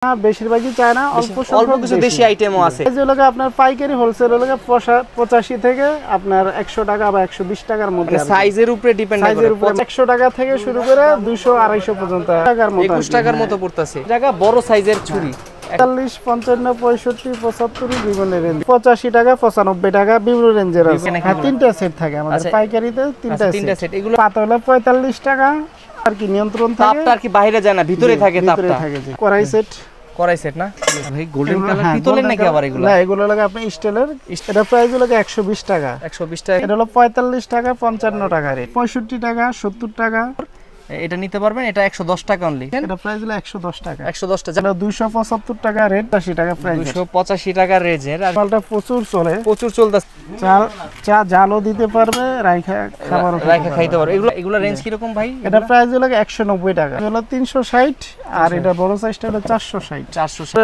বেশিরভাগই চায়না, অল্প কিছু দেশি আইটেমও আছে। এই যেগুলো আপনার পাইকারি হোলসেল হলো 85 থেকে আপনার 100 টাকা বা 120 টাকার মধ্যে, সাইজের উপরে ডিপেন্ড করে। 100 টাকা থেকে শুরু করে 200 250 পর্যন্ত টাকার মতো, 21 টাকার মতো পড়তেছে। টাকা বড় সাইজের ছুরি 40 55 65 75 বিভিন্ন রেঞ্জ, 85 টাকা 95 টাকা বিভিন্ন রেঞ্জের আছে। হ্যাঁ, তিনটা সেট থাকে আমাদের পাইকারিতে, তিনটা সেট। এগুলো পাতলা 45 টাকা আর কি, নিয়ন্ত্রণ থাকে, তাপটা আর কি বাইরে যায় না, ভিতরে থাকে তাপটা। কড়াই সেট না ভাই, গোল্ডেন কালার পিতলের নাকি আবার এগুলো? না, এগুলো লাগে আপনি স্টিলের। এটা প্রাইস হলো 120 টাকা। 120 টাকা। এটা হলো 45 টাকা 55 টাকা রেট, 65 টাকা 70 টাকা। এটা নিতে পারবেন, এটা 110 টাকা অনলি। এটা প্রাইস হলো 110 টাকা। 110 টাকা। এটা 275 টাকা রেট, 80 টাকা প্রাইস। 285 টাকা রেঞ্জের। আর মালটা প্রচুর চলে, প্রচুর চলতেছে। চা জালও দিতে পারবে, রাইখা খাবারও খাইতে পারবে। এগুলা রেঞ্জ কি রকম ভাই? এটা প্রাইস হলো 190 টাকা। এটা হলো 360, আর এটা বড় সাইজটা হলো 460। 460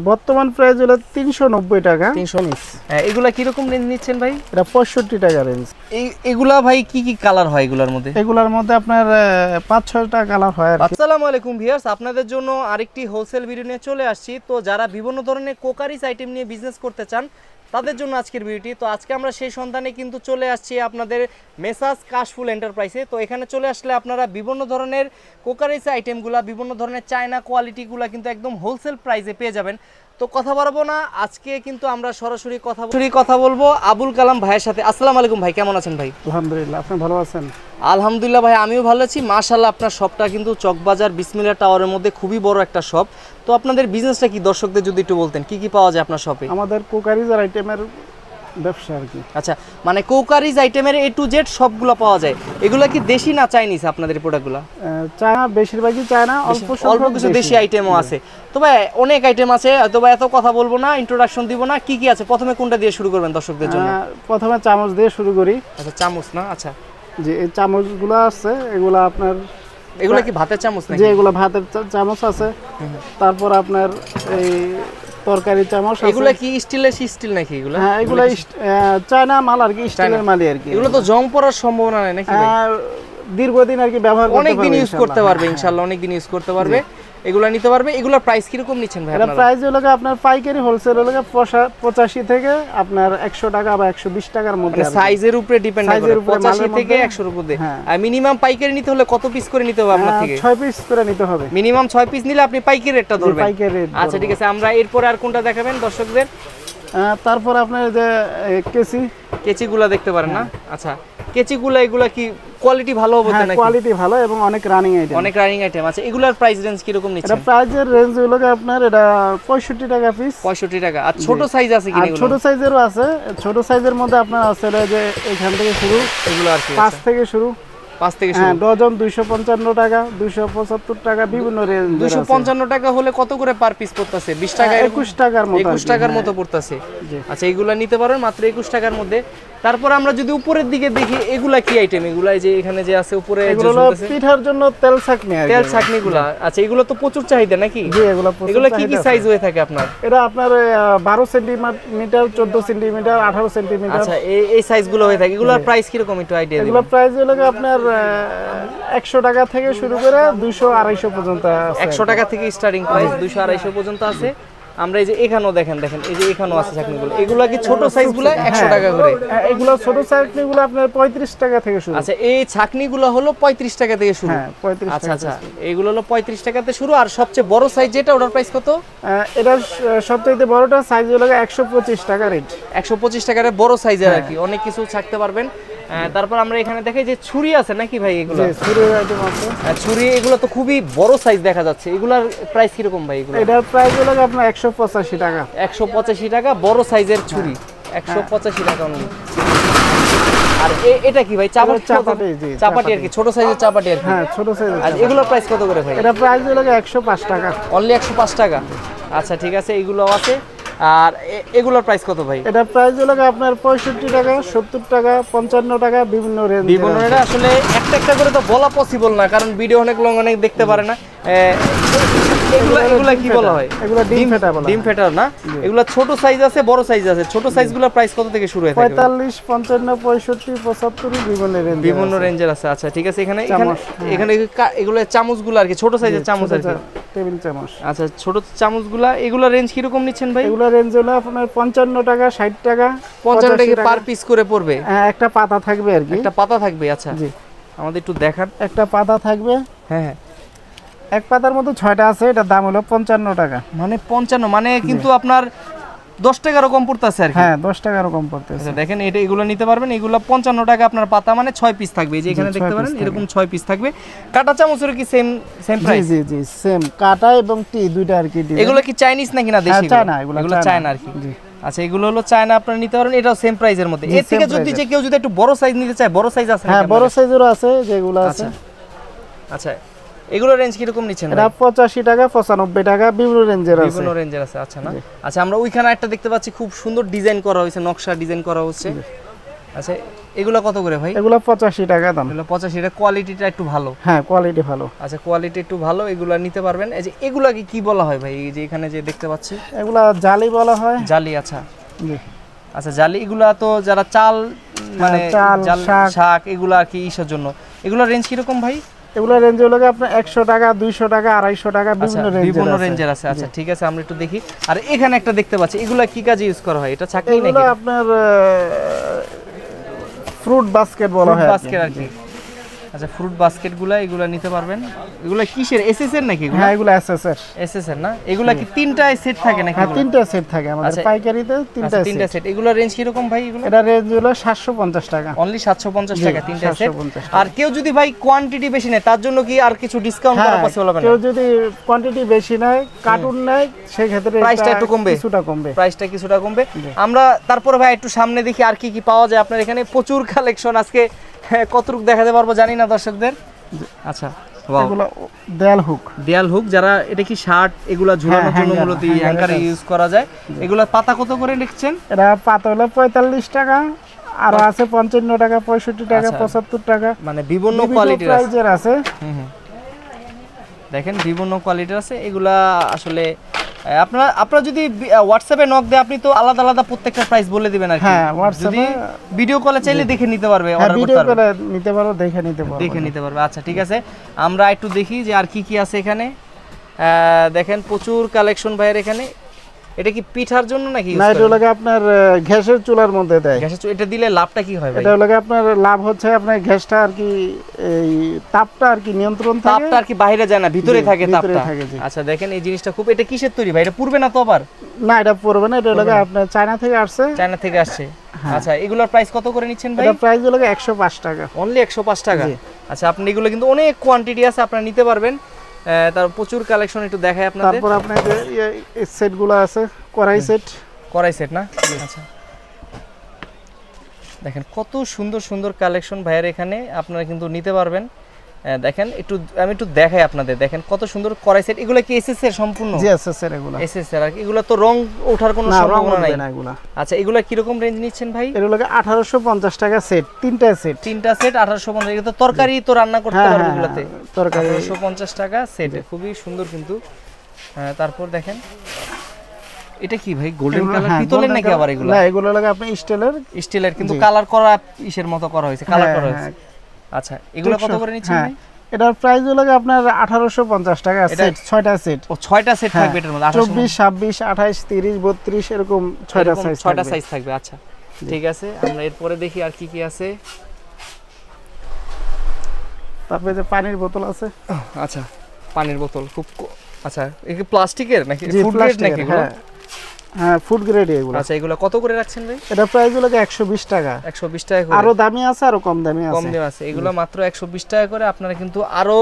বর্তমান প্রাইস হলো 390 টাকা। 390। এগুলা কি রকম রেঞ্জ নিচ্ছেন ভাই? এটা 65 টাকা রেঞ্জ। এগুলা ভাই কি কি কালার হয় এগুলার মধ্যে? এগুলার মধ্যে আপনার 5-6টা কালার হয়। আসসালামু আলাইকুম ভিউয়ার্স, আপনাদের জন্য আরেকটি হোলসেল ভিডিও নিয়ে চলে আসছি। তো যারা বিভিন্ন ধরনের কোকারিজ আইটেম নিয়ে বিজনেস করতে চান তাদের জন্য আজকের ভিডিওটি। তো আজকে আমরা সেই সন্ধানে কিন্তু চলে আসছি আপনাদের মেসাজ কাশফুল এন্টারপ্রাইজে। তো এখানে চলে আসলে আপনারা বিভিন্ন ধরনের কোকারিজ আইটেমগুলা, বিভিন্ন ধরনের চায়না কোয়ালিটিগুলা কিন্তু একদম হোলসেল প্রাইসে পেয়ে যাবেন। তো কথা বলবো না, আজকে কিন্তু আমরা সরাসরি কথা বলবো আবুল কালাম ভাইয়ের সাথে। আসসালামু আলাইকুম ভাই, কেমন আছেন ভাই? আলহামদুলিল্লাহ, আপনি ভালো আছেন? আলহামদুলিল্লাহ ভাই, আমিও ভালো আছি। মাশাআল্লাহ, আপনার শপটা কিন্তু চকবাজার বিসমিল্লাহ টাওয়ারের মধ্যে খুবই বড় একটা শপ। তো আপনাদের বিজনেসটা কি দর্শকদের যদি একটু বলতেন, কি কি পাওয়া যায় আপনার শপে? আমাদের কোকারিজ আইটেমের ব্যবসা আর কি। আচ্ছা, মানে কোকারিজ আইটেমের A to Z সবগুলো পাওয়া যায়। এগুলা কি দেশি না চাইনিজ আপনাদের প্রোডাক্টগুলো? চায়না, বেশিরভাগই চায়না, অল্প কিছু দেশি আইটেমও আছে। তবে অনেক আইটেম আছে, তবে এত কথা বলবো না, ইন্ট্রোডাকশন দিব না। কি কি আছে, প্রথমে কোনটা দিয়ে শুরু করবেন দর্শকদের জন্য? প্রথমে চামচ দিয়ে শুরু করি। আচ্ছা, চামচ না? আচ্ছা, যে এই চামচগুলো আছে এগুলা আপনার, এগুলা কি ভাতের চামচ নাকি? যে এগুলা ভাতের চামচ আছে। তারপর আপনার এই তরকারি চামচ আছে। এগুলা কি স্টিল নাকি এগুলা? হ্যাঁ, এগুলা চায়না মাল আর কি, স্টিলের মালই আর কি। এগুলো তো জং পড়ার সম্ভাবনা নাই নাকি ভাই? দীর্ঘদিন আর কি ব্যবহার করতে পারবে, অনেক দিন ইউজ করতে পারবে ইনশাআল্লাহ, অনেক দিন ইউজ করতে পারবে। এগুলা নিতে পারবে। এগুলোর প্রাইস কি রকম নিচ্ছেন ভাই আপনারা? এটা প্রাইস হলো আপনার পাইকারি হোলসেল হলো 85 থেকে আপনার 100 টাকা বা 120 টাকার মধ্যে, সাইজের উপরে ডিপেন্ড করে। 85 থেকে 100 এর মধ্যে। আর মিনিমাম পাইকারি নিতে হলে কত পিস করে নিতে হবে আপনার থেকে? 6 পিস করে নিতে হবে। মিনিমাম 6 পিস নিলে আপনি পাইকারি রেটটা ধরবেন। পাইকারি রেট। আচ্ছা, ঠিক আছে। আমরা এরপরে আর কোনটা দেখাবেন দর্শকদের? তারপর আপনার যে কেচিগুলা দেখতে পারেন না? আচ্ছা, কেচিগুলা এগুলা কি কোয়ালিটি ভালো হবে নাকি? কোয়ালিটি ভালো এবং অনেক রানিং আইটেম। আছে। এগুলার প্রাইস রেঞ্জ কি রকম নিচ্ছেন? এটা প্রাইসের রেঞ্জ হলো আপনার এটা 65 টাকা পিস। 65 টাকা। আর ছোট সাইজ আছে কি? ছোট সাইজেরও আছে। ছোট সাইজের মধ্যে আপনার আছে যে এখান থেকে শুরু, এগুলো আর কি 5 থেকে শুরু। 5 থেকে শুরু। ডজন 255 টাকা, 275 টাকা, বিভিন্ন রেঞ্জ। 255 টাকা হলে কত করে পার পিস পড়তাছে? 20 টাকা, 21 টাকার মতো। 21 টাকার মতো পড়তাছে। আচ্ছা, এগুলা নিতে পারবেন মাত্র 21 টাকার মধ্যে। তারপর আমরা যদি উপরের দিকে দেখি, এগুলা কি আইটেম? এগুলা এই যে এখানে যে আছে উপরে, এগুলো পিঠার জন্য তেল ছাকনি আর কি। তেল ছাকনিগুলা। আচ্ছা, এগুলো তো প্রচুর চাহিদা নাকি? জি, এগুলো কি কি সাইজ হয়ে থাকে আপনার? এটা আপনার 12 সেন্টিমিটার, 14 সেন্টিমিটার, 18 সেন্টিমিটার। আচ্ছা, এই সাইজগুলো হয়ে থাকে। এগুলোর প্রাইস কি রকম একটু আইডিয়া দিন? এগুলোর প্রাইস হলো আপনার 100 টাকা থেকে শুরু করে 200-250 পর্যন্ত আছে। 100 টাকা থেকে স্টার্টিং প্রাইস, 200-250 পর্যন্ত আছে। আমরা এই যে এখানেও দেখেন, এই যে এখানেও আছে ছাকনিগুলো। এগুলো কি ছোট সাইজগুলো 100 টাকা করে? এগুলো ছোট ছাকনিগুলো আপনার 35 টাকা থেকে শুরু। আচ্ছা, এই ছাকনিগুলো হলো 35 টাকা থেকে শুরু। হ্যাঁ, 35 টাকা। আচ্ছা, এইগুলো হলো 35 টাকাতে শুরু। আর সবচেয়ে বড় সাইজ যেটা, ওটার প্রাইস কত? এটা সবচেয়ে বড়টা সাইজ হলো 125 টাকা রেট। 125 টাকার বড় সাইজের আর কি, অনেক কিছু ছাকতে পারবেন। তারপর আমরা এখানে দেখাই যে ছুরি আছে নাকি ভাই? এগুলো ছুরির আইটেম আছে। ছুরি, এগুলো তো খুবই বড় সাইজ দেখা যাচ্ছে। এগুলার প্রাইস কি রকম ভাই? এগুলো এটার প্রাইস হলো আপনার 185 টাকা। 185 টাকা বড় সাইজের ছুরি, 185 টাকা অনলি। আর এটা কি ভাই? চাপাটি আর কি, ছোট সাইজের চাপাটি আর কি। হ্যাঁ, ছোট সাইজের। আর এগুলোর প্রাইস কত করে ভাই? এটা প্রাইস হলো 105 টাকা। অনলি 105 টাকা। আচ্ছা, ঠিক আছে, এগুলোও আছে। আর এগুলোর প্রাইস কত ভাই? এটা প্রাইস হলো আপনার 65 টাকা, 70 টাকা, 55 টাকা, বিভিন্ন রেঞ্জ। আসলে একটা একটা করে তো বলা পসিবল না, কারণ ভিডিও অনেক লং, অনেক দেখতে পারে না। এগুলা কি বলা হয়? এগুলা ডিম ফেটা বলা হয়। ডিম ফেটার না? এগুলা ছোট সাইজ আছে, বড় সাইজ আছে। ছোট সাইজগুলোর প্রাইস কত থেকে শুরু হয় থাকে? 45, 55, 65, 75 বিভিন্ন রেঞ্জ। বিভিন্ন রেঞ্জের আছে। আচ্ছা ঠিক আছে। এখানে এগুলো চামচগুলো আর কি ছোট সাইজের চামচ আর কি, টেবিল চামচ। আচ্ছা ছোট চামচগুলা, এগুলা রেঞ্জ কি রকম নিচ্ছেন ভাই? এগুলা রেঞ্জ হলো আপনার 55 টাকা, 60 টাকা, 55 টাকা পার পিস করে পড়বে। হ্যাঁ, একটা পাতা থাকবে আর কি। একটা পাতা থাকবে। আচ্ছা জি, আমাদের একটু দেখান। একটা পাতা থাকবে। হ্যাঁ হ্যাঁ, এক পাতার মধ্যে 6টা আছে। এটার দাম হলো 55 টাকা। মানে 55, মানে কিন্তু আপনার 10 টাকারও কম পড়তেছে আর কি। হ্যাঁ, 10 টাকারও কম পড়তেছে। আচ্ছা দেখেন, এগুলো নিতে পারবেন। এগুলো 55 টাকা আপনার পাতা, মানে 6 পিস থাকবে। এই যে এখানে দেখতে পারেন এরকম 6 পিস থাকবে। কাটা চামচের কি সেম প্রাইস? জি জি, সেম। কাটা এবং টি দুইটা আর কি। এগুলো কি চাইনিজ নাকি না দেশি? চায়না, এগুলো চায়না আর কি। আচ্ছা এগুলো হলো চায়না, আপনারা নিতে পারেন। এটাও সেম প্রাইসের মধ্যে। এর থেকে যদি কেউ একটু বড় সাইজ নিতে চায়, বড় সাইজ আছে? হ্যাঁ, বড় সাইজেরও আছে, যেগুলো আছে। আচ্ছা এগুলো রেঞ্জ কি রকম নিচ্ছেন? এটা 85 টাকা, 95 টাকা, বিভিন্ন রেঞ্জের আছে। বিভিন্ন রেঞ্জের আছে। আচ্ছা না? আচ্ছা আমরা ওইখানে একটা দেখতে পাচ্ছি, খুব সুন্দর ডিজাইন করা হয়েছে, নকশা ডিজাইন করা হচ্ছে। আচ্ছা এগুলো কত করে ভাই? এগুলো 85 টাকা দাম। এগুলো 85 টাকা। কোয়ালিটিটা একটু ভালো? হ্যাঁ, কোয়ালিটি ভালো। আচ্ছা কোয়ালিটি একটু ভালো, এগুলো নিতে পারবেন। এই যে এগুলা কি বলা হয় ভাই? এই যে এখানে যে দেখতে পাচ্ছি, এগুলা জালি বলা হয়। জালি। আচ্ছা জি। আচ্ছা জালি, এগুলা তো যারা চাল, মানে চাল, শাক, এগুলা আর কি ইসের জন্য। এগুলা রেঞ্জ কি রকম ভাই? এগুলা রেঞ্জ হলো আপনার 100 টাকা, 200 টাকা, 250 টাকা, বিভিন্ন রেঞ্জের আছে। আচ্ছা ঠিক আছে, আমরা একটু দেখি। আর এখানে একটা দেখতে পাচ্ছি, এগুলা কি কাজে ইউজ করা হয়? এটা চাকনি নাকি? এগুলো আপনার ফ্রুট বাস্কেট বলা হয়। বাস্কেট আর কি। আচ্ছা ফ্রুট বাস্কেটগুলো এগুলা নিতে পারবেন। এগুলা কিসের? এসএস এর নাকি? হ্যাঁ, এগুলো এসএস এর। এসএস এর না? এগুলা কি তিনটা সেট থাকে নাকি? হ্যাঁ, তিনটা সেট থাকে আমাদের পাইকারিতে, তিনটা সেট। এগুলা রেঞ্জ কি রকম ভাই? এগুলো এটা রেঞ্জ হলো 750 টাকা। অনলি 750 টাকা তিনটা সেট। আর কেউ যদি ভাই কোয়ান্টিটি বেশি নেয়, তার জন্য কি আর কিছু ডিসকাউন্ট করা পসিবল হবে না? কেউ যদি কোয়ান্টিটি বেশি নেয়, কার্টুন নেয়, সেই ক্ষেত্রে প্রাইসটা একটু কমবে, প্রাইসটা কিছুটা কমবে। আমরা তারপরে ভাই একটু সামনে দেখি আর কি পাওয়া যায় আপনার এখানে। প্রচুর কালেকশন আজকে, কতটুকু দেখাতে পারবো জানি না দর্শকদের। আচ্ছা এগুলো দেয়াল হুক, যারা এটা কি শার্ট এগুলা ঝুলানোর জন্য মূলত হ্যাঙ্গারে ইউজ করা যায়। এগুলা পাতা কত করে লিখছেন? এটা পাতা হলো 45 টাকা, আর আছে 55 টাকা, 65 টাকা, 75 টাকা, মানে বিভিন্ন কোয়ালিটির আছে। দেখেন বিভিন্ন কোয়ালিটির আছে। এগুলা আসলে আপনারা যদি হোয়াটসঅ্যাপে নক দেয়, আপনি তো আলাদা আলাদা প্রত্যেকটা প্রাইস বলে দিবেন আর কি। হ্যাঁ, হোয়াটসঅ্যাপে ভিডিও কলে চাইলে দেখে নিতে পারবে, অর্ডার করতে পারবে, ভিডিও কলে নিতে পারো, দেখে নিতে পারবে। আচ্ছা ঠিক আছে, আমরা একটু দেখি যে আর কি আছে এখানে। দেখেন প্রচুর কালেকশন ভাইয়ের এখানে। এটা কি পিঠার জন্য নাকি? না, এটা লাগে আপনার গ্যাসের চুলার মধ্যে দেয়। এটা দিলে লাভটা কি হয় ভাই? এটা লাগে আপনার লাভ হচ্ছে আপনার গ্যাসটা আর কি, এই তাপটা আর কি নিয়ন্ত্রণ থাকে, তাপটা আর কি বাইরে যায় না, ভিতরে থাকে তাপটা। আচ্ছা দেখেন এই জিনিসটা খুব, এটা কিসের তৈরি ভাই? এটা পুরবে না তো আবার? না, এটা পুরবে না। এটা লাগে আপনার চায়না থেকে আসছে। আচ্ছা এগুলোর প্রাইস কত করে নিচ্ছেন ভাই? এটা প্রাইস হলো 105 টাকা। অনলি 105 টাকা। আচ্ছা আপনি এগুলো কিন্তু অনেক কোয়ান্টিটি আছে, আপনারা নিতে পারবেন। তার প্রচুর কালেকশন একটু দেখাই আপনাদের। তারপর আপনাদের এই সেটগুলো আছে, কড়াই সেট না? আচ্ছা দেখেন কত সুন্দর সুন্দর কালেকশন ভাইয়ের এখানে, আপনারা কিন্তু নিতে পারবেন। দেখেন আমি একটু দেখাই আপনাদের। দেখেন কত সুন্দর কড়াই সেট। এগুলো কি এসএস এর সম্পূর্ণ? জি, এসএস এর। আর এগুলো তো রং ওঠার কোনো সম্ভাবনা নাই না এগুলা। আচ্ছা এগুলো কি রকম রেঞ্জ নিচ্ছেন ভাই? এগুলো 1850 টাকা সেট, তিনটা সেট 1850। এটা তো তরকারি তো রান্না করতে পারবে এগুলাতে। তরকারি 1850 টাকা সেট, খুবই সুন্দর কিন্তু। তারপর দেখেন এটা কি ভাই? গোল্ডেন কালার পিতলের নাকি আবার? এগুলো না, এগুলো লাগে আপনি স্টিলের, কিন্তু কালার করা ইসের মতো করা হয়েছে, কালার করা হয়েছে। আচ্ছা এগুলো কত করে নিচ্ছেন ভাই? এটার প্রাইস হলো আপনার 1850 টাকা সেট, 6টা সেট। ও 6টা সেট থাকবে এটার মধ্যে? 24, 26, 28, 30, 32 এরকম 6টা সাইজ থাকবে। আচ্ছা ঠিক আছে, আমরা এরপরে দেখি আর কি আছে। তারপরে যে পানির বোতল আছে। আচ্ছা পানির বোতল খুব, আচ্ছা এই কি প্লাস্টিকের নাকি ফুড গ্রেড নাকি? হ্যাঁ, ফুড গ্রেড এগুলো। আচ্ছা এগুলো কত করে রাখছেন ভাই? এটা প্রাইস হলো 120 টাকা। 120 টাকা করে। আরো দামি আছে, আরো কম দামি আছে। এগুলো মাত্র 120 টাকা করে। আপনারা কিন্তু আরো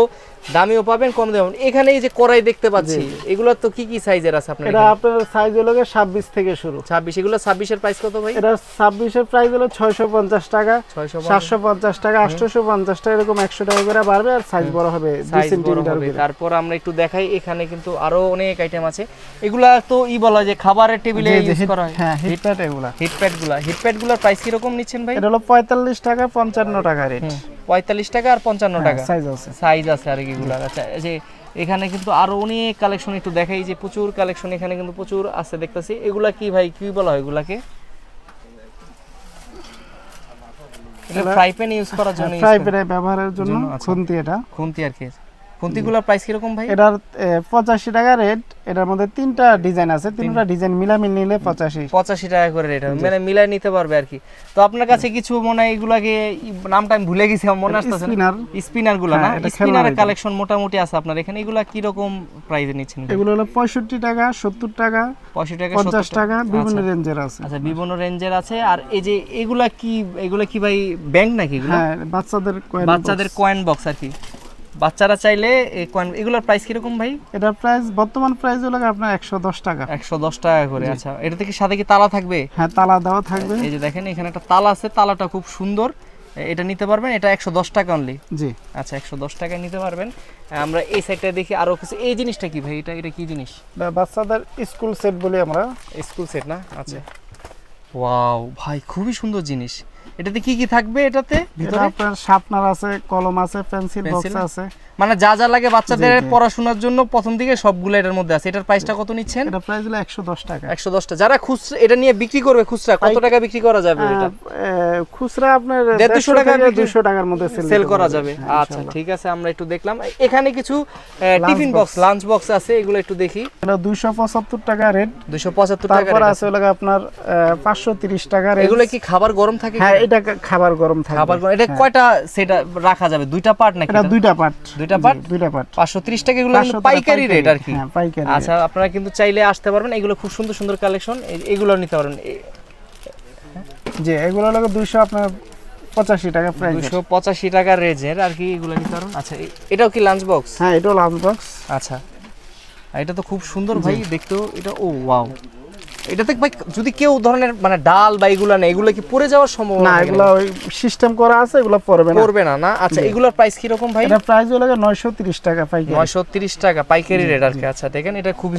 দামিও পাবেন, কম দামে। এখানে এই যে কড়াই দেখতে পাচ্ছি, এগুলো তো কি কি সাইজের আছে আপনার? এটা আপনার সাইজ হলো 26 থেকে শুরু। 26। এগুলো 26 এর প্রাইস কত ভাই? এটা 26 এর প্রাইস হলো 650 টাকা, 750 টাকা, 850 টাকা, এরকম 100 টাকা করে বাড়বে। আর সাইজ বড় হবে 2 সেন্টিমিটার। তারপর আমরা একটু দেখাই, এখানে কিন্তু আরো অনেক আইটেম আছে। এগুলা তো বলা যে খাবারের টেবিলে ইউজ করা হয়। হ্যাঁ, হিটপ্যাড এগুলা। হিটপ্যাডগুলোর প্রাইস কি রকম নিচ্ছেন ভাই? এটা হলো 45 টাকা, 55 টাকা রেট। 45 টাকা আর 55 টাকা সাইজ আছে। আর এগুলো। আচ্ছা এই যে এখানে কিন্তু আরো অনেক কালেকশন একটু দেখাই, যে প্রচুর কালেকশন এখানে কিন্তু প্রচুর আছে দেখতেছি। এগুলা কি ভাই, কি বলা হয় এগুলাকে? এটা ফ্রাই প্যান ইউজ করার জন্য, ফ্রাই প্যানে ব্যবহারের জন্য খুন্তি। এটা খুন্তি আর কি। খুন্তিগুলোর প্রাইস কি রকম ভাই? এটার 85 টাকা রেট। এটার মধ্যে 3টা ডিজাইন আছে, 3টা ডিজাইন মিলামিল নিলে 85 টাকা করে রেট, মানে মিলাই নিতে পারবে আর কি। তো আপনার কাছে কিছু মনে হয় এগুলাকে নামটা আমি ভুলে গেছি, আমার মনে আসতেছে না। স্পিনার গুলো না, স্পিনারের কালেকশন মোটামুটি আছে আপনার এখানে। এগুলা কি রকম প্রাইসে নিচ্ছেন? এগুলো হলো 65 টাকা, 70 টাকা, 65 টাকা, 50 টাকা, বিভিন্ন রেঞ্জের আছে। আচ্ছা, বিভিন্ন রেঞ্জের আছে। আর এই যে এগুলা কি ভাই, ব্যাংক নাকি এগুলো? হ্যাঁ, বাচ্চাদের কয়েন বক্স আর কি। বাচ্চারা চাইলে এগুলোর প্রাইস কিরকম ভাই? এটার প্রাইস বর্তমান প্রাইস হলো আপনার 110 টাকা। 110 টাকা করে। আচ্ছা, এটা থেকে সাথে কি তালা থাকবে? হ্যাঁ, তালা দেওয়া থাকবে। এই যে দেখেন এখানে একটা তালা আছে, তালাটা খুব সুন্দর। এটা নিতে পারবেন, এটা 110 টাকা অনলি। জি আচ্ছা, 110 টাকায় নিতে পারবেন। আমরা এই সাইডটা দেখি আরো কিছু। এই জিনিসটা কি ভাই? এটা কি জিনিস? বাচ্চাদের স্কুল সেট বলি আমরা। স্কুল সেট না? আচ্ছা, ওয়াও ভাই, খুবই সুন্দর জিনিস। এটাতে কি কি থাকবে? এটাতে ভিতরে আপনার শার্পনার আছে, কলম আছে, পেন্সিল বক্স আছে, মানে যা যা লাগে বাচ্চাদের পড়াশোনার জন্য প্রথম দিকে সবগুলো এটার মধ্যে আছে। এটার প্রাইসটা কত নিচ্ছেন? এটা প্রাইস হলো 110 টাকা। 110 টাকা। যারা খুচরা এটা নিয়ে বিক্রি করবে, খুচরা কত টাকা বিক্রি করা যাবে? এটা খুচরা আপনার 150 টাকা, 200 টাকার মধ্যে সেল করা যাবে। আচ্ছা, ঠিক আছে, আমরা একটু দেখলাম। এখানে কিছু টিফিন বক্স, লাঞ্চ বক্স আছে, এগুলো একটু দেখি। এটা 275 টাকা রেট। 275 টাকা। তারপর আছে হলো আপনার 530 টাকা রেট। এগুলো কি খাবার গরম থাকে? হ্যাঁ, এটা খাবার গরম থাকে। খাবার গরম। এটা কয়টা সেটা রাখা যাবে? দুইটা পার্ট নাকি? এটা দুইটা পার্ট। দুইটা পার্ট। 530 টাকা। এগুলো পাইকারি রেট আর কি। হ্যাঁ, পাইকারি। আচ্ছা, আপনারা কিন্তু চাইলে আসতে পারবেন। এগুলো খুব সুন্দর সুন্দর কালেকশন, এগুলো নিতে পারবেন। জি, এগুলো হলো 200 আপনার 85 টাকা প্রাইস। 285 টাকা রেঞ্জের আর কি, এগুলো নিতে পারবেন। আচ্ছা, এটাও কি লাঞ্চ বক্স? হ্যাঁ, এটাও লাঞ্চ বক্স। আচ্ছা, এটা তো খুব সুন্দর ভাই দেখতেও। এটা ও ওয়াও, এটাতে ভাই যদি কেউ ধরনের মানে ডাল বা এগুলা নেই, এগুলো কি পড়ে যাওয়ার সম্ভাবনা? না, এগুলো ওই সিস্টেম করা আছে, এগুলো পড়বে না। না। আচ্ছা, এগুলোর প্রাইস কি রকম ভাই? এটা প্রাইস হলো 930 টাকা পাইকারি। 930 টাকা পাইকারি রেট আর কি। আচ্ছা, দেখেন এটা খুবই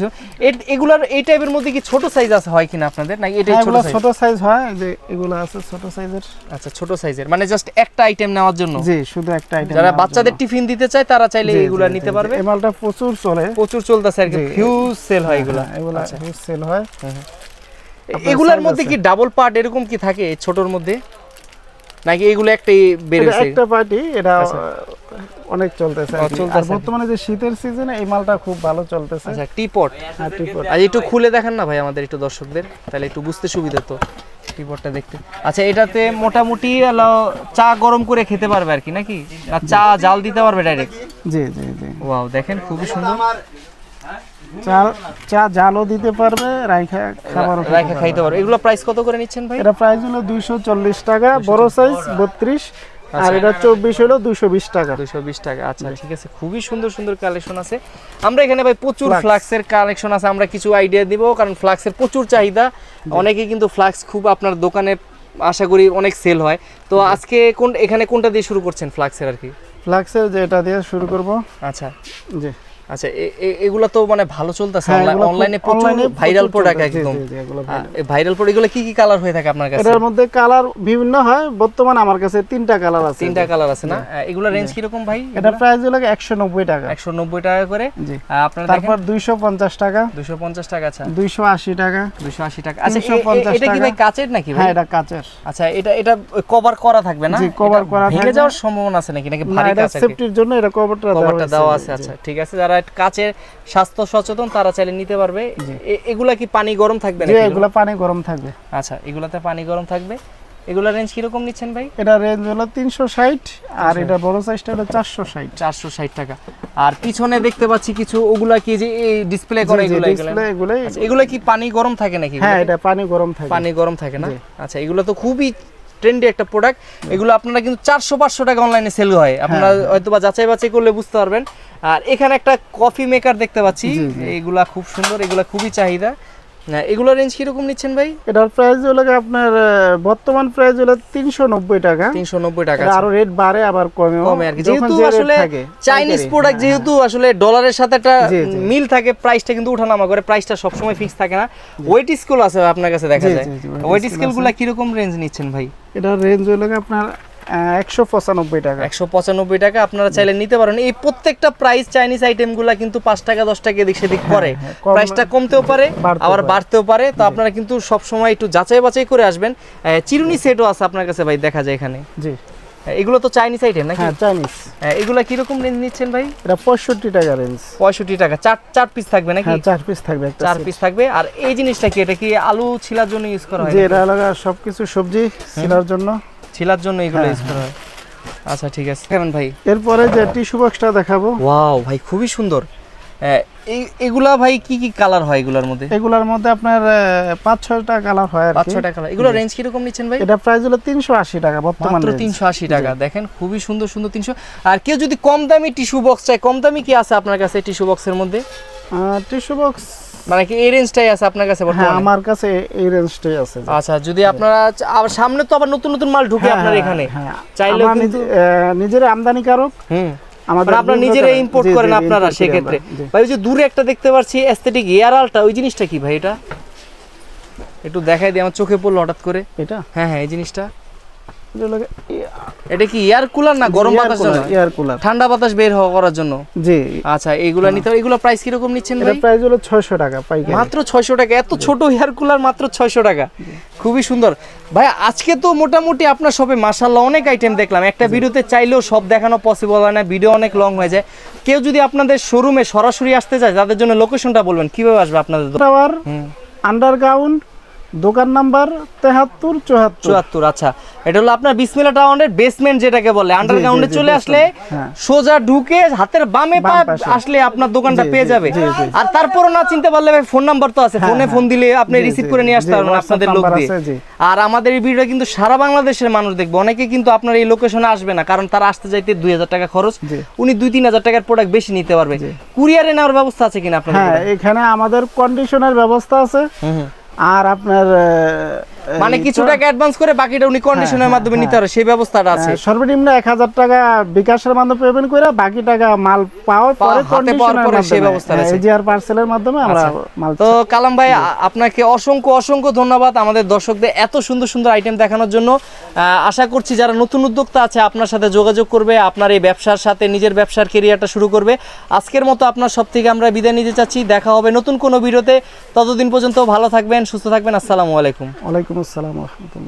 এগুলার এই টাইপের মধ্যে কি ছোট সাইজ আছে হয় কিনা আপনাদের, নাকি এটাই ছোট সাইজ হয়? যে এগুলো আছে ছোট সাইজের। আচ্ছা, ছোট সাইজের, মানে জাস্ট একটা আইটেম নেওয়ার জন্য। জি, শুধু একটা আইটেম। যারা বাচ্চাদের টিফিন দিতে চায় তারা চাইলে এগুলা নিতে পারবে। এই মালটা প্রচুর চলতেছে আর কি, হিউজ সেল হয় এগুলা। এগুলা হিউজ সেল হয়। এগুলার মধ্যে কি ডাবল পার্ট এরকম কি থাকে ছোটর মধ্যে, নাকি এগুলো একটাই বেরোছে? একটা পার্টি। এটা অনেক চলতেছে আর বর্তমানে যে শীতের সিজনে এই মালটা খুব ভালো চলতেছে। আচ্ছা, টিপট। হ্যাঁ, টিপট। আজ একটু খুলে দেখান না ভাই আমাদের একটু দর্শকদের, তাহলে একটু বুঝতে সুবিধা তো টিপটটা দেখতে। আচ্ছা, এটাতে মোটামুটি চা গরম করে খেতে পারবে আর কি, নাকি? আর চা জাল দিতে পারবে ডাইরেক্ট? জি জি জি। ওয়াও, দেখেন খুবই সুন্দর। চা জালও দিতে পারবে, রাইখা খাইতে পারবে। এগুলো প্রাইস কত করে নিচ্ছেন ভাই? এটা প্রাইস হলো 240 টাকা, বড় সাইজ 32, আর এটা 24 হলো 220 টাকা। 220 টাকা। আচ্ছা, ঠিক আছে, খুবই সুন্দর সুন্দর কালেকশন আছে। আমরা এখানে ভাই প্রচুর ফ্লাক্সের কালেকশন আছে, আমরা কিছু আইডিয়া দিব, কারণ ফ্লাক্সের প্রচুর চাহিদা। অনেকেই কিন্তু ফ্লাক্স খুব আপনার দোকানে আশা করি অনেক সেল হয়। তো আজকে এখানে কোনটা দিয়ে শুরু করছেন ফ্লাক্সের আর কি? ফ্লাক্সের যেটা দিয়ে শুরু করব। আচ্ছা জি। আচ্ছা, এগুলা তো মানে ভালো চলতেছে, অনলাইনে প্রচুর ভাইরাল প্রোডাক্ট একদম। ভাইরাল প্রোডাক্ট এগুলো কি কি কালার হয়ে থাকে আপনার কাছে? এটার মধ্যে কালার বিভিন্ন হয়, বর্তমানে আমার কাছে 3টা কালার আছে। 3টা কালার আছে না? এগুলা রেঞ্জ কি রকম ভাই? এটা প্রাইস হলো 190 টাকা। 190 টাকা করে। আপনারা তারপর 250 টাকা। 250 টাকা। আচ্ছা, 280 টাকা। 280 টাকা। আচ্ছা, এটা কি ভাই কাচের নাকি ভাই? হ্যাঁ, এটা কাচের। আচ্ছা, এটা কভার করা থাকবে না? জি, কভার করা থাকবে। ভেঙে যাওয়ার সম্ভাবনা আছে নাকি ভারী কাচ? এটা সেফটির জন্য এটা কভারটা দেওয়া আছে। আচ্ছা, ঠিক আছে, যারা কাচের স্বাস্থ্য সচেতন তারা চাইলে নিতে পারবে। এগুলা কি পানি গরম থাকবে নাকি? এগুলা পানি গরম থাকবে। আচ্ছা, এগুলাতে পানি গরম থাকবে। এগুলা রেঞ্জ কি রকম নিচ্ছেন ভাই? এটা রেঞ্জ হলো 360, আর এটা বড় সাইজটা হলো 460। 460 টাকা। আর পিছনে দেখতে পাচ্ছি কিছু, ওগুলা কি যে এই ডিসপ্লে করে এগুলা? আচ্ছা, এগুলা কি পানি গরম থাকে নাকি? হ্যাঁ, এটা পানি গরম থাকে। পানি গরম থাকে না? আচ্ছা, এগুলা তো খুবই ট্রেন্ডি একটা প্রোডাক্ট। এগুলো আপনারা কিন্তু 400-500 টাকা অনলাইনে সেল হয়, আপনারা হয়তো বা যাচাই বাছাই করলে বুঝতে পারবেন। আর এখানে একটা কফি মেকার দেখতে পাচ্ছি, এগুলা খুব সুন্দর, এগুলা খুবই চাহিদা। এগুলো রেঞ্জ কি রকম নিচ্ছেন ভাই? এটার প্রাইস হলো আপনার বর্তমান প্রাইস হলো 390 টাকা। 390 টাকা। আরো রেট বাড়ে আবার কমে আর কি, যেহেতু আসলে চাইনিজ প্রোডাক্ট, যেহেতু আসলে ডলারের সাথে একটা মিল থাকে, প্রাইসটা কিন্তু ওঠানামা করে, প্রাইসটা সব সময় ফিক্স থাকে না। ওয়েট স্কেল আছে আপনার কাছে দেখা যায়, ওয়েট স্কেলগুলো কি রকম রেঞ্জ নিচ্ছেন ভাই? এটা রেঞ্জ হলো আপনার 195 টাকা। 195 টাকা আপনারা চাইলে নিতে পারেন। এই প্রত্যেকটা প্রাইস চাইনিজ আইটেমগুলো কিন্তু 5 টাকা 10 টাকা এদিক সেদিক করে, প্রাইসটা কমতেও পারে আবার বাড়তেও পারে। তো আপনারা কিন্তু সব সময় একটু যাচাই বাছাই করে আসবেন। চিরুনি সেটও আছে আপনার কাছে ভাই, দেখা যায় এখানে। জি, এগুলো তো চাইনিজ আইটেম নাকি? হ্যাঁ চাইনিজ। এগুলা কি রকম রেঞ্জ নিচ্ছেন ভাই? এটা 65 টাকা রেঞ্জ। 65 টাকা। 4 পিস থাকবে নাকি? হ্যাঁ 4 পিস থাকবে, একটা 4 পিস থাকবে। আর এই জিনিসটা কি, এটা কি আলু ছিলার জন্য ইউজ করা হয়? জি, এটা লাগা সবকিছু সবজি ছিলার জন্য, ছিলার জন্য এগুলো ইউজ করা হয়। আচ্ছা ঠিক আছে। কেমন ভাই? এরপরে যে টিস্যু বক্সটা দেখাবো। ওয়াও ভাই, খুবই সুন্দর। এগুলা ভাই কি কি কালার হয় এগুলোর মধ্যে? এগুলোর মধ্যে আপনার 5-6টা কালার হয় আর কি। 5-6টা কালার। এগুলো রেঞ্জ কি রকম নিচ্ছেন ভাই? এটা প্রাইস হলো 380 টাকা বর্তমানে। মাত্র 380 টাকা। দেখেন খুবই সুন্দর সুন্দর 300। আর কেউ যদি কম দামি টিস্যু বক্স চায়, কম দামি কি আছে আপনার কাছে টিস্যু বক্সের মধ্যে? টিস্যু বক্স মানে কি এই রেঞ্জটাই আছে আপনার কাছে বর্তমানে? হ্যাঁ আমার কাছে এই রেঞ্জটাই আছে। আচ্ছা, যদি আপনারা আবার সামনে তো আবার নতুন নতুন মাল ঢুকে আপনার এখানে, চাইলে কিন্তু নিজের আমদানিকারক, আমাদের আপনারা নিজেরা ইম্পোর্ট করেন আপনারা, সেই ক্ষেত্রে ভাই ওই যে দূরে একটা দেখতে পাচ্ছি অ্যাস্থেটিক এয়ারালটা, ওই জিনিসটা কি ভাই? এটা একটু দেখাই দিই, আমার চোখে পড়লো হঠাৎ করে। এটা হ্যাঁ হ্যাঁ, এই জিনিসটা এটা কি এয়ার কুলার না গরম বাতাস জন্য? এয়ার কুলার, ঠান্ডা বাতাস বের করার জন্য। জি আচ্ছা, এইগুলা নিতে হবে। এগুলা প্রাইস কি রকম নিচ্ছেন ভাই? এটা প্রাইস হলো 600 টাকা পাইকারি। মাত্র 600 টাকা। এত ছোট এয়ার কুলার মাত্র 600 টাকা। খুবই সুন্দর ভাই। আজকে তো মোটামুটি আপনার শপে মাশাআল্লাহ অনেক আইটেম দেখলাম। একটা ভিডিওতে চাইলেও সব দেখানো পসিবল হয় না, ভিডিও অনেক লং হয়ে যায়। কেউ যদি আপনাদের শোরুমে সরাসরি আসতে চায়, তাদের জন্য লোকেশনটা বলবেন, কিভাবে আসবে আপনাদের? টাওয়ার আন্ডারগ্রাউন্ড, দোকান নাম্বার 7374। আচ্ছা, এটা হলো আপনার বিসমিল্লাহ টাওয়ারের বেসমেন্ট যেটাকে বলে। আন্ডারগ্রাউন্ডে চলে আসলে সোজা ঢুকে হাতের বামে পা আসলে আপনার দোকানটা পেয়ে যাবে। আর তারপরও না চিনতে পারলে ভাই ফোন নাম্বার তো আছে, ফোনে ফোন দিলে আপনি রিসিভ করে নিয়ে আসতে পারবেন আপনাদের লোক দিয়ে। আর আমাদের এই ভিডিও কিন্তু সারা বাংলাদেশের মানুষ দেখবে। অনেকে কিন্তু আপনার এই লোকেশনে আসবে না, কারণ তারা আসতে যাইতে 2000 টাকা খরচ, উনি 2-3000 টাকার প্রোডাক্ট বেশি নিতে পারবে। কুরিয়ারে নেওয়ার ব্যবস্থা আছে কিনা আপনাদের? হ্যাঁ, এখানে আমাদের কন্ডিশনের ব্যবস্থা আছে। আর আপনার মানে কিছু টাকা অ্যাডভান্স করে বাকিটা উনি কন্ডিশনের মাধ্যমে নিতে পারে, সেই ব্যবস্থাটা আছে। সর্বনিম্ন 1000 টাকা বিকাশের মাধ্যমে পেমেন্ট করে বাকি টাকা মাল পাওয়ার পরে কন্ডিশনের মাধ্যমে সেই ব্যবস্থা আছে। এজিআর পার্সেলের মাধ্যমে আমরা মাল। তো কালাম ভাই, আপনাকে অসংখ্য অসংখ্য ধন্যবাদ আমাদের দর্শকদের এত সুন্দর সুন্দর আইটেম দেখানোর জন্য। আশা করছি যারা নতুন উদ্যোক্তা আছে আপনার সাথে যোগাযোগ করবে, আপনার এই ব্যবসার সাথে নিজের ব্যবসার ক্যারিয়ারটা শুরু করবে। আজকের মতো আপনার সব থেকে আমরা বিদায় নিতে চাচ্ছি। দেখা হবে নতুন কোনো ভিডিওতে। ততদিন পর্যন্ত ভালো থাকবেন, সুস্থ থাকবেন। আসসালামু আলাইকুম। ওয়ালাইকুম আসসালাম ওয়া রাহমাতুল্লাহ।